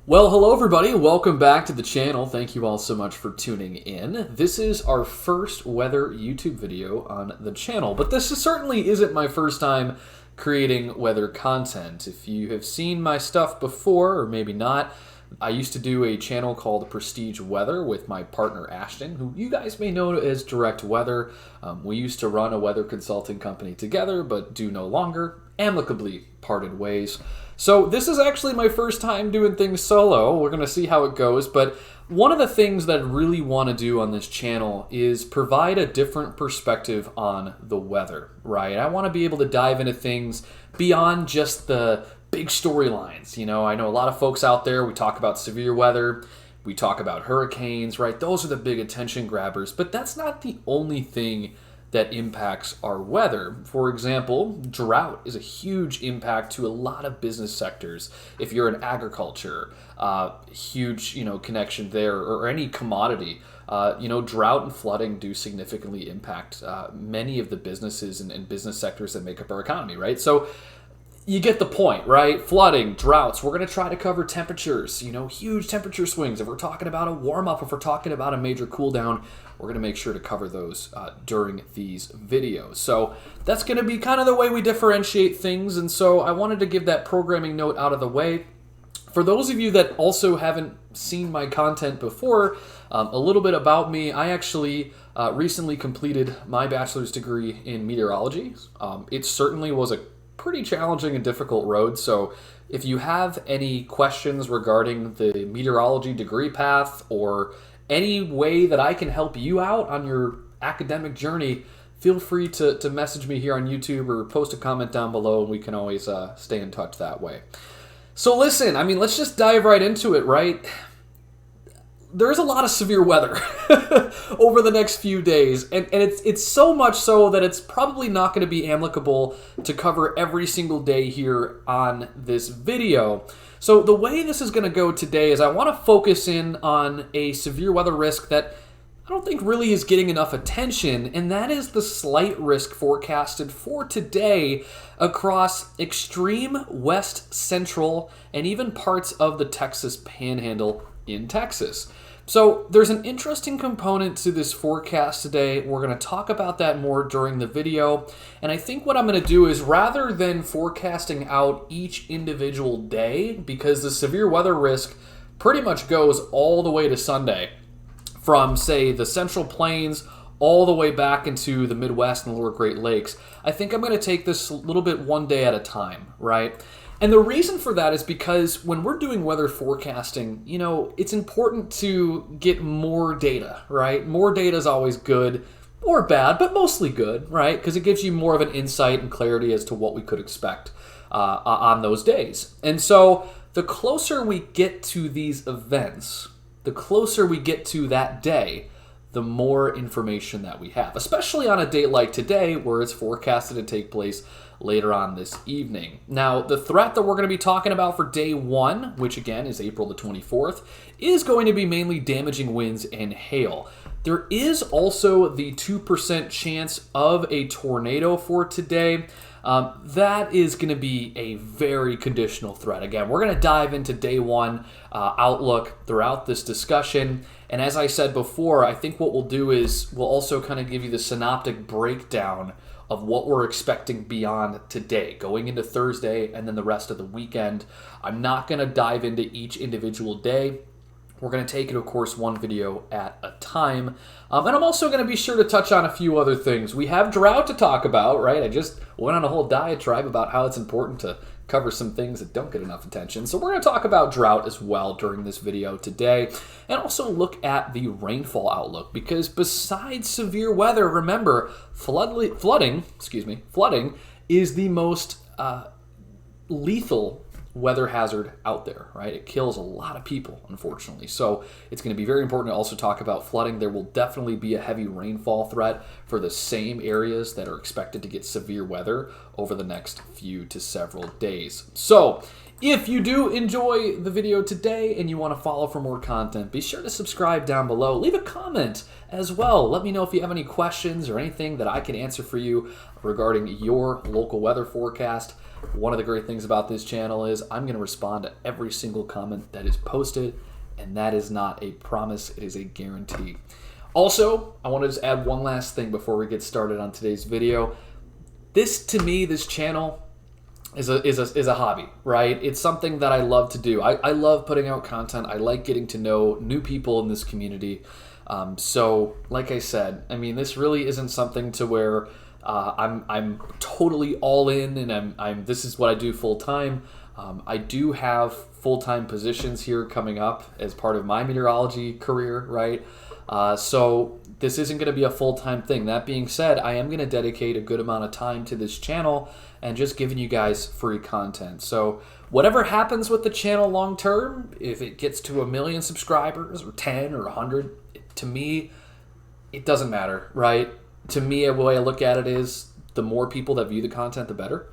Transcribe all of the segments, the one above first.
Well, hello everybody. Welcome back to the channel. Thank you all so much for tuning in. This is our first weather YouTube video on the channel, but this certainly isn't my first time creating weather content. If you have seen my stuff before, or maybe not, I used to do a channel called Prestige Weather with my partner Ashton, who you guys may know as Direct Weather. We used to run a weather consulting company together, but do no longer. Amicably parted ways. So this is actually my first time doing things solo. We're going to see how it goes, but one of the things that I really want to do on this channel is provide a different perspective on the weather, right? I want to be able to dive into things beyond just the big storylines. You know, I know a lot of folks out there, we talk about severe weather, we talk about hurricanes, right? Those are the big attention grabbers, but that's not the only thing that impacts our weather. For example, drought is a huge impact to a lot of business sectors. If you're in agriculture, huge connection there, or any commodity. Drought and flooding do significantly impact many of the businesses and business sectors that make up our economy, right? So you get the point, right? Flooding, droughts. We're going to try to cover temperatures, huge temperature swings. If we're talking about a warm-up, if we're talking about a major cool-down, we're going to make sure to cover those during these videos. So that's going to be kind of the way we differentiate things. And so I wanted to give that programming note out of the way. For those of you that also haven't seen my content before, a little bit about me. I actually recently completed my bachelor's degree in meteorology. It certainly was a pretty challenging and difficult road. So if you have any questions regarding the meteorology degree path or any way that I can help you out on your academic journey, feel free to message me here on YouTube or post a comment down below, and we can always stay in touch that way. So listen, let's just dive right into it, right? There's a lot of severe weather over the next few days, and it's so much so that it's probably not going to be amicable to cover every single day here on this video. So the way this is going to go today is I want to focus in on a severe weather risk that I don't think really is getting enough attention, and that is the slight risk forecasted for today across extreme west central and even parts of the Texas Panhandle in Texas. So there's an interesting component to this forecast today. We're going to talk about that more during the video. And I think what I'm going to do is, rather than forecasting out each individual day, because the severe weather risk pretty much goes all the way to Sunday, from, say, the Central Plains all the way back into the Midwest and the Lower Great Lakes, I think I'm going to take this a little bit one day at a time, right? And the reason for that is because when we're doing weather forecasting, it's important to get more data, right? More data is always good or bad, but mostly good, right? Because it gives you more of an insight and clarity as to what we could expect on those days. And so the closer we get to these events, the closer we get to that day, the more information that we have, especially on a date like today where it's forecasted to take place later on this evening. Now, the threat that we're going to be talking about for day one, which again is April the 24th, is going to be mainly damaging winds and hail. There is also the 2% chance of a tornado for today. That is going to be a very conditional threat. Again, we're going to dive into day one outlook throughout this discussion. And as I said before, I think what we'll do is we'll also kind of give you the synoptic breakdown of what we're expecting beyond today, going into Thursday and then the rest of the weekend. I'm not going to dive into each individual day. We're going to take it, of course, one video at a time. And I'm also going to be sure to touch on a few other things. We have drought to talk about, right? I just went on a whole diatribe about how it's important to cover some things that don't get enough attention. So we're going to talk about drought as well during this video today, and also look at the rainfall outlook, because besides severe weather, remember, flooding is the most lethal weather hazard out there, right? It kills a lot of people, unfortunately. So it's going to be very important to also talk about flooding. There will definitely be a heavy rainfall threat for the same areas that are expected to get severe weather over the next few to several days. So if you do enjoy the video today and you want to follow for more content, be sure to subscribe down below. Leave a comment as well. Let me know if you have any questions or anything that I can answer for you regarding your local weather forecast. One of the great things about this channel is I'm going to respond to every single comment that is posted, and that is not a promise, it is a guarantee. Also, I want to just add one last thing before we get started on today's video. To me, this channel is a hobby, right? It's something that I love to do. I love putting out content. I like getting to know new people in this community. So, like I said, I mean, this really isn't something to where I'm totally all in, and this is what I do full time. I do have full-time positions here coming up as part of my meteorology career, right? So this isn't going to be a full-time thing. That being said, I am going to dedicate a good amount of time to this channel and just giving you guys free content. So whatever happens with the channel long term, if it gets to 1 million subscribers or 10 or 100, to me, it doesn't matter, right? To me, the way I look at it is the more people that view the content, the better.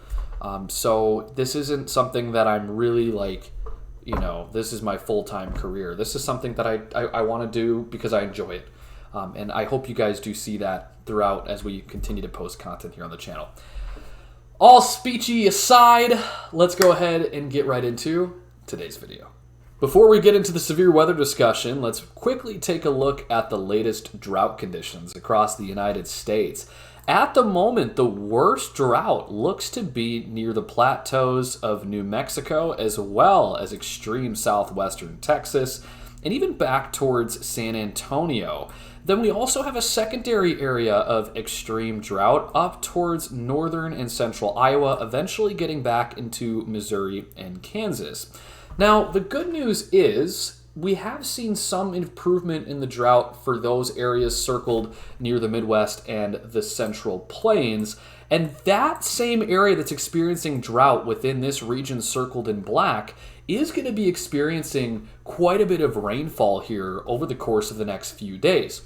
So this isn't something that I'm really like, this is my full-time career. This is something that I want to do because I enjoy it. And I hope you guys do see that throughout as we continue to post content here on the channel. All speechy aside, let's go ahead and get right into today's video. Before we get into the severe weather discussion, let's quickly take a look at the latest drought conditions across the United States. At the moment, the worst drought looks to be near the plateaus of New Mexico, as well as extreme southwestern Texas, and even back towards San Antonio. Then we also have a secondary area of extreme drought up towards northern and central Iowa, eventually getting back into Missouri and Kansas. Now, the good news is we have seen some improvement in the drought for those areas circled near the Midwest and the Central Plains. And that same area that's experiencing drought within this region circled in black is going to be experiencing quite a bit of rainfall here over the course of the next few days.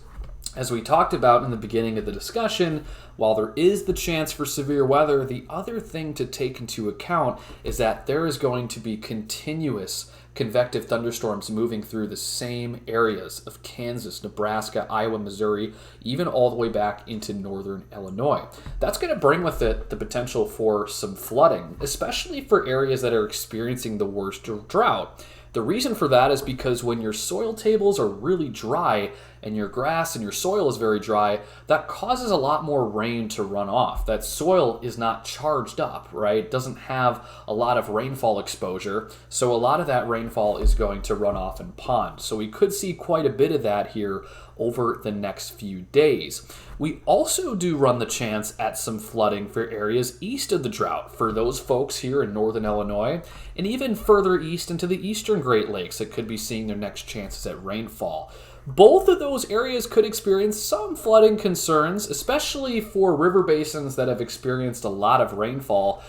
As we talked about in the beginning of the discussion, while there is the chance for severe weather, the other thing to take into account is that there is going to be continuous convective thunderstorms moving through the same areas of Kansas, Nebraska, Iowa, Missouri, even all the way back into northern Illinois. That's going to bring with it the potential for some flooding, especially for areas that are experiencing the worst drought. The reason for that is because when your soil tables are really dry and your grass and your soil is very dry, that causes a lot more rain to run off. That soil is not charged up, right? It doesn't have a lot of rainfall exposure, so a lot of that rainfall is going to run off in ponds. So we could see quite a bit of that here over the next few days. We also do run the chance at some flooding for areas east of the drought for those folks here in northern Illinois, and even further east into the eastern Great Lakes that could be seeing their next chances at rainfall. Both of those areas could experience some flooding concerns, especially for river basins that have experienced a lot of rainfall.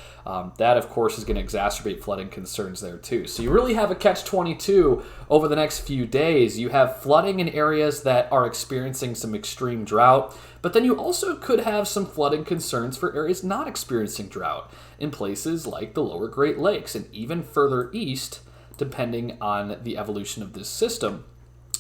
That, of course, is going to exacerbate flooding concerns there, too. So you really have a catch-22 over the next few days. You have flooding in areas that are experiencing some extreme drought, but then you also could have some flooding concerns for areas not experiencing drought in places like the lower Great Lakes and even further east, depending on the evolution of this system.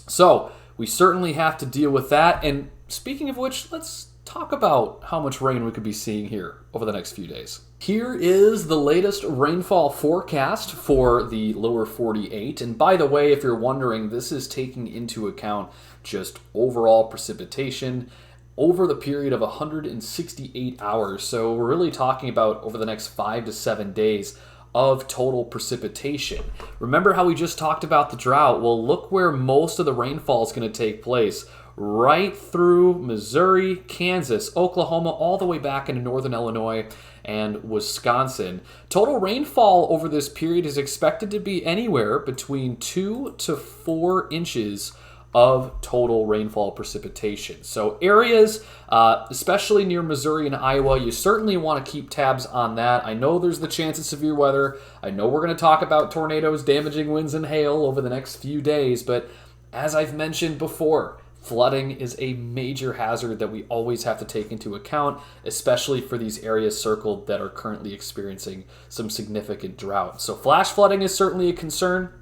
So we certainly have to deal with that. And speaking of which, let's talk about how much rain we could be seeing here over the next few days. Here is the latest rainfall forecast for the lower 48. And by the way, if you're wondering, this is taking into account just overall precipitation over the period of 168 hours. So we're really talking about over the next 5 to 7 days of total precipitation. Remember how we just talked about the drought? Well, look where most of the rainfall is going to take place. Right through Missouri, Kansas, Oklahoma, all the way back into northern Illinois and Wisconsin. Total rainfall over this period is expected to be anywhere between 2 to 4 inches of total rainfall precipitation. So areas, especially near Missouri and Iowa, you certainly want to keep tabs on that. I know there's the chance of severe weather. I know we're going to talk about tornadoes, damaging winds, and hail over the next few days, but as I've mentioned before, flooding is a major hazard that we always have to take into account, especially for these areas circled that are currently experiencing some significant drought. So flash flooding is certainly a concern.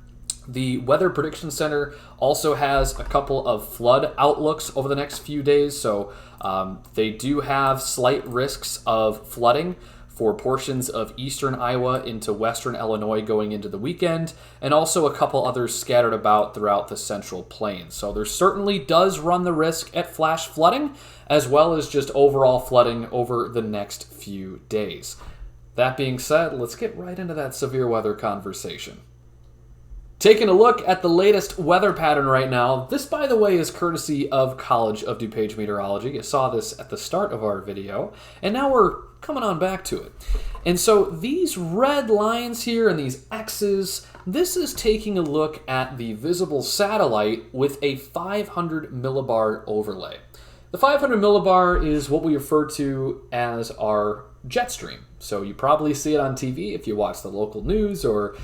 The Weather Prediction Center also has a couple of flood outlooks over the next few days, so they do have slight risks of flooding for portions of eastern Iowa into western Illinois going into the weekend, and also a couple others scattered about throughout the Central Plains. So there certainly does run the risk at flash flooding, as well as just overall flooding over the next few days. That being said, let's get right into that severe weather conversation. Taking a look at the latest weather pattern right now. This, by the way, is courtesy of College of DuPage Meteorology. You saw this at the start of our video, and now we're coming on back to it. And so these red lines here and these X's, this is taking a look at the visible satellite with a 500 millibar overlay. The 500 millibar is what we refer to as our jet stream. So you probably see it on TV if you watch the local news, or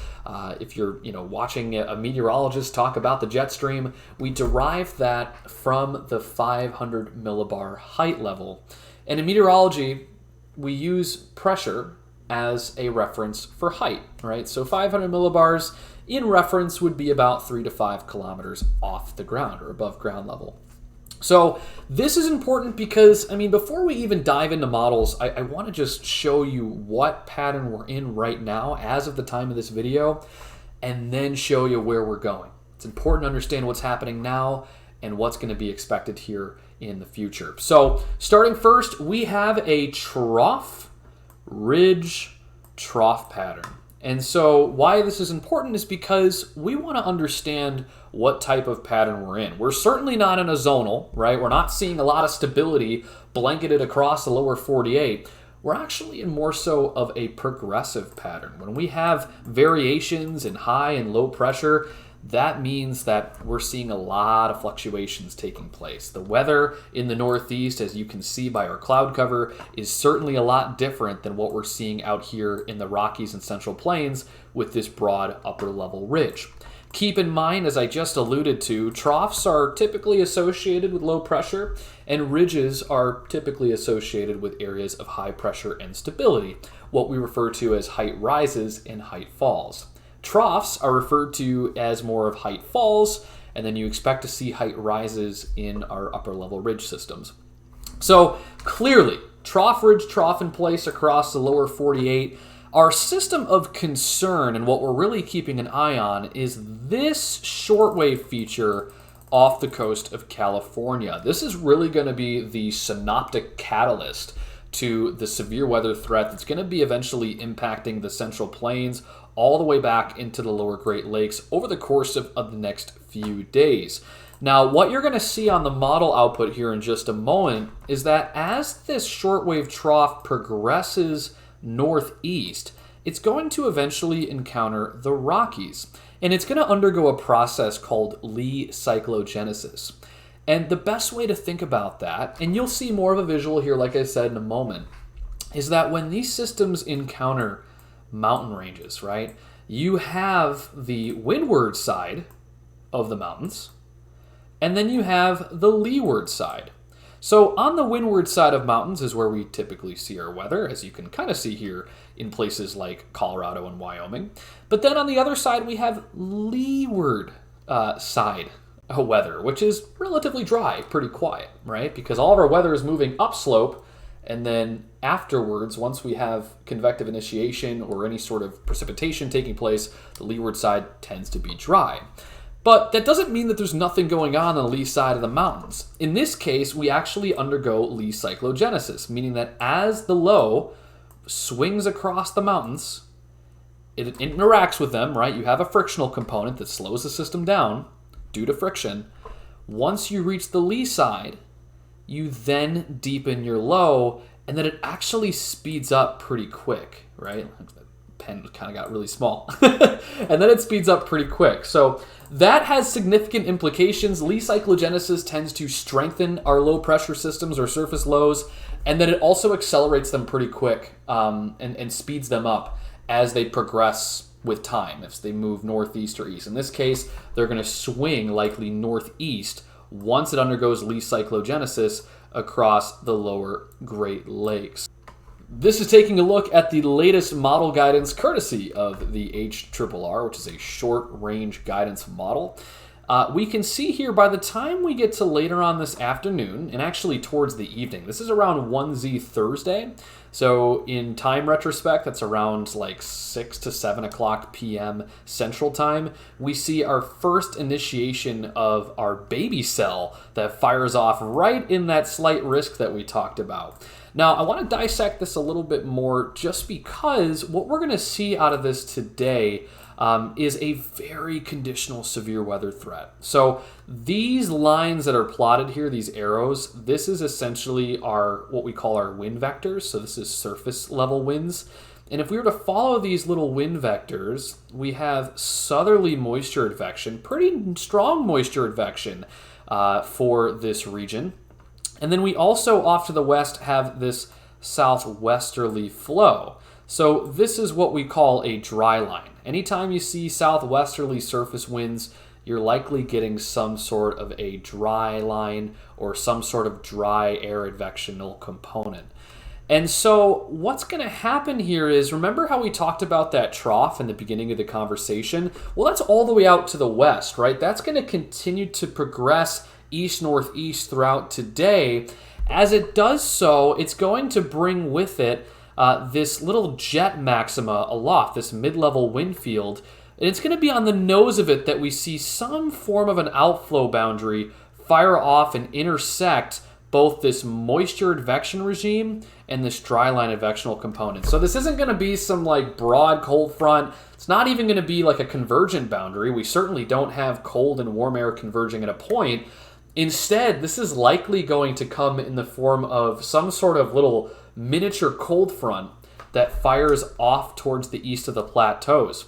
if you're watching a meteorologist talk about the jet stream. We derive that from the 500 millibar height level. And in meteorology, we use pressure as a reference for height, right? So 500 millibars in reference would be about 3 to 5 kilometers off the ground or above ground level. So this is important because, before we even dive into models, I want to just show you what pattern we're in right now as of the time of this video, and then show you where we're going. It's important to understand what's happening now and what's going to be expected here in the future. So starting first, we have a trough, ridge, trough pattern. And so why this is important is because we want to understand what type of pattern we're in. We're certainly not in a zonal, right? We're not seeing a lot of stability blanketed across the lower 48. We're actually in more so of a progressive pattern. When we have variations in high and low pressure, that means that we're seeing a lot of fluctuations taking place. The weather in the Northeast, as you can see by our cloud cover, is certainly a lot different than what we're seeing out here in the Rockies and Central Plains with this broad upper level ridge. Keep in mind, as I just alluded to, troughs are typically associated with low pressure, and ridges are typically associated with areas of high pressure and stability, what we refer to as height rises and height falls. Troughs are referred to as more of height falls, and then you expect to see height rises in our upper level ridge systems. So clearly, trough, ridge, trough in place across the lower 48. Our system of concern, and what we're really keeping an eye on, is this shortwave feature off the coast of California. This is really going to be the synoptic catalyst to the severe weather threat that's going to be eventually impacting the Central Plains all the way back into the lower Great Lakes over the course of the next few days. Now, what you're going to see on the model output here in just a moment is that as this shortwave trough progresses northeast, it's going to eventually encounter the Rockies, and it's going to undergo a process called Lee cyclogenesis. And the best way to think about that, and you'll see more of a visual here, like I said, in a moment, is that when these systems encounter mountain ranges, right, you have the windward side of the mountains, and then you have the leeward side. So on the windward side of mountains is where we typically see our weather, as you can kind of see here in places like Colorado and Wyoming. But then on the other side, we have leeward side weather, which is relatively dry, pretty quiet, right? Because all of our weather is moving upslope, and then afterwards, once we have convective initiation or any sort of precipitation taking place, the leeward side tends to be dry. But that doesn't mean that there's nothing going on the lee side of the mountains. In this case, we actually undergo lee cyclogenesis, meaning that as the low swings across the mountains, it interacts with them, right? You have a frictional component that slows the system down due to friction. Once you reach the lee side, you then deepen your low, and then it actually speeds up pretty quick, right? The pen kind of got really small. And then it speeds up pretty quick. So that has significant implications. Lee cyclogenesis tends to strengthen our low pressure systems or surface lows, and then it also accelerates them pretty quick and speeds them up as they progress with time, if they move northeast or east. In this case, they're going to swing likely northeast once it undergoes lee cyclogenesis across the lower Great Lakes. This is taking a look at the latest model guidance courtesy of the HRRR, which is a short-range guidance model. we can see here by the time we get to later on this afternoon, and actually towards the evening, this is around 1Z Thursday. So in time retrospect, that's around like 6 to 7 o'clock p.m. Central Time. We see our first initiation of our baby cell that fires off right in that slight risk that we talked about. Now, I want to dissect this a little bit more just because what we're going to see out of this today is a very conditional severe weather threat. So these lines that are plotted here, these arrows, this is essentially what we call our wind vectors. So this is surface level winds. And if we were to follow these little wind vectors, we have southerly moisture advection, pretty strong moisture advection for this region. And then we also, off to the west, have this southwesterly flow. So this is what we call a dry line. Anytime you see southwesterly surface winds, you're likely getting some sort of a dry line or some sort of dry air advectional component. And so what's going to happen here is, remember how we talked about that trough in the beginning of the conversation? Well, that's all the way out to the west, right? That's going to continue to progress east-northeast throughout today. As it does so, it's going to bring with it this little jet maxima aloft, this mid-level wind field, and it's going to be on the nose of it that we see some form of an outflow boundary fire off and intersect both this moisture advection regime and this dry line advectional component. So this isn't going to be some like broad cold front. It's not even going to be like a convergent boundary. We certainly don't have cold and warm air converging at a point. Instead, this is likely going to come in the form of some sort of little miniature cold front that fires off towards the east of the plateaus.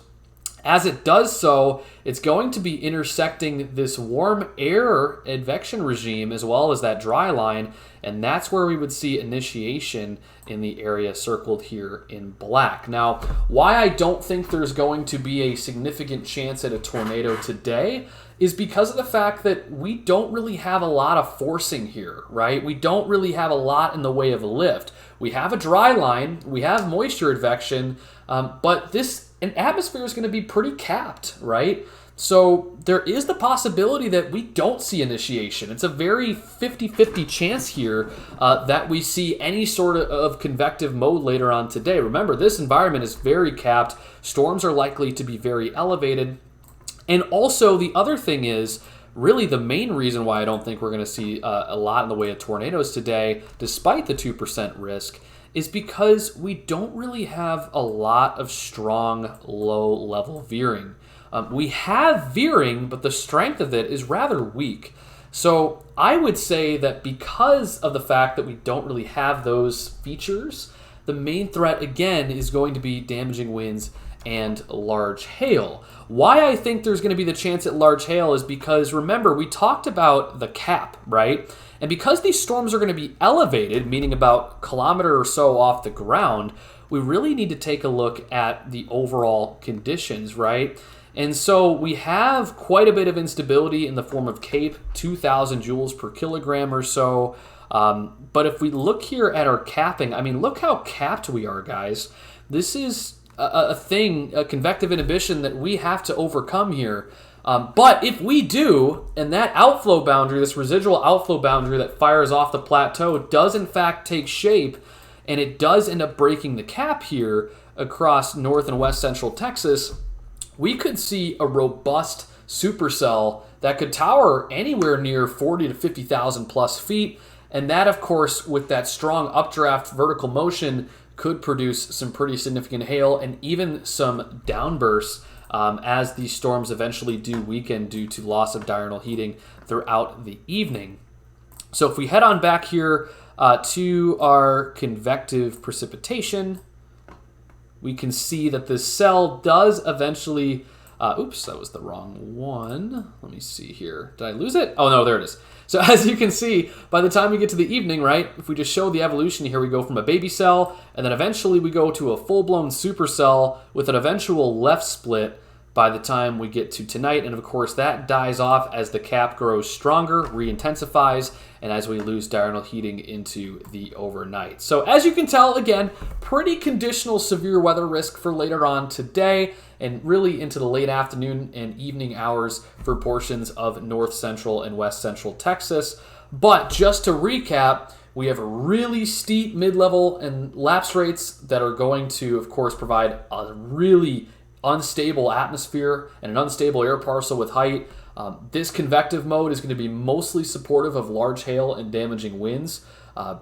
As it does so, it's going to be intersecting this warm air advection regime as well as that dry line, and that's where we would see initiation in the area circled here in black. Now, why I don't think there's going to be a significant chance at a tornado today is because of the fact that we don't really have a lot of forcing here, right? We don't really have a lot in the way of a lift. We have a dry line, we have moisture advection, but an atmosphere is going to be pretty capped, right? So there is the possibility that we don't see initiation. It's a very 50-50 chance here that we see any sort of convective mode later on today. Remember, this environment is very capped. Storms are likely to be very elevated. And also, the other thing is, really the main reason why I don't think we're going to see a lot in the way of tornadoes today, despite the 2% risk, is because we don't really have a lot of strong low-level veering. We have veering, but the strength of it is rather weak. So I would say that because of the fact that we don't really have those features, the main threat, again, is going to be damaging winds and large hail. Why I think there's going to be the chance at large hail is because, remember, we talked about the cap, right? And because these storms are going to be elevated, meaning about a kilometer or so off the ground, we really need to take a look at the overall conditions, right? And so we have quite a bit of instability in the form of CAPE, 2,000 joules per kilogram or so. But if we look here at our capping, I mean, look how capped we are, guys. This is a convective inhibition that we have to overcome here. But if we do, and that outflow boundary, this residual outflow boundary that fires off the plateau does in fact take shape, and it does end up breaking the cap here across north and west central Texas, we could see a robust supercell that could tower anywhere near 40 to 50,000 plus feet. And that, of course, with that strong updraft vertical motion, could produce some pretty significant hail and even some downbursts as these storms eventually do weaken due to loss of diurnal heating throughout the evening. So if we head on back here to our convective precipitation, we can see that this cell does eventually... oops, that was the wrong one. Let me see here. Did I lose it? Oh, no, there it is. So as you can see, by the time we get to the evening, right, if we just show the evolution here, we go from a baby cell, and then eventually we go to a full-blown supercell with an eventual left split by the time we get to tonight. And of course, that dies off as the cap grows stronger, re-intensifies, and as we lose diurnal heating into the overnight. So as you can tell, again, pretty conditional severe weather risk for later on today. and really into the late afternoon and evening hours for portions of north central and west central Texas. But just to recap, we have really steep mid-level and lapse rates that are going to, of course, provide a really unstable atmosphere and an unstable air parcel with height. This convective mode is going to be mostly supportive of large hail and damaging winds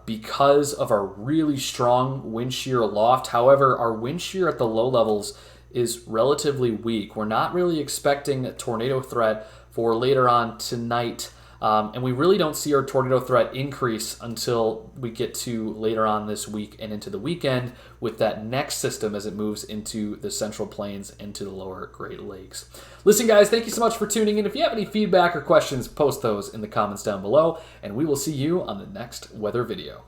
because of our really strong wind shear aloft. However, our wind shear at the low levels is relatively weak. We're not really expecting a tornado threat for later on tonight. And we really don't see our tornado threat increase until we get to later on this week and into the weekend with that next system as it moves into the Central Plains and to the lower Great Lakes. Listen, guys, thank you so much for tuning in. If you have any feedback or questions, post those in the comments down below, and we will see you on the next weather video.